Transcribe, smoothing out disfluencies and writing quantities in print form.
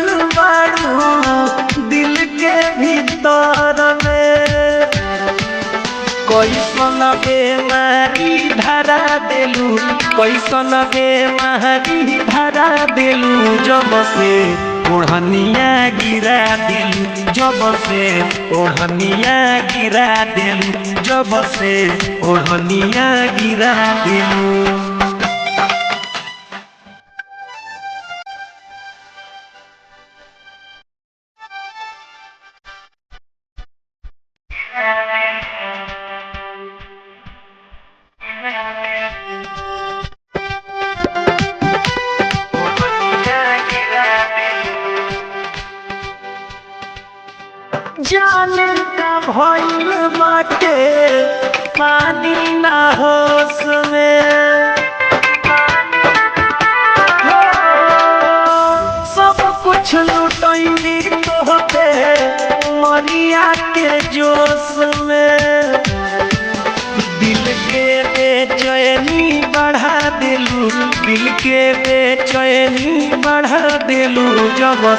गइल बाड़ू दिल के भीतर में। कैसन बेमारी धरा देलू, कैसन बेमारी धरा देलू, जब से ओढ़निया गिरा देलू, जब से ओढ़निया गिरा देलू, जब से ओढ़निया गिरा देलू। जाने का भइल बाटे पानी ना होश में, सब कुछ लुटैली तोहते मरिया के जोश में। दिल के बेचैनी बढ़ा देलू, दिल के बेचैनी बढ़ा देलू, जब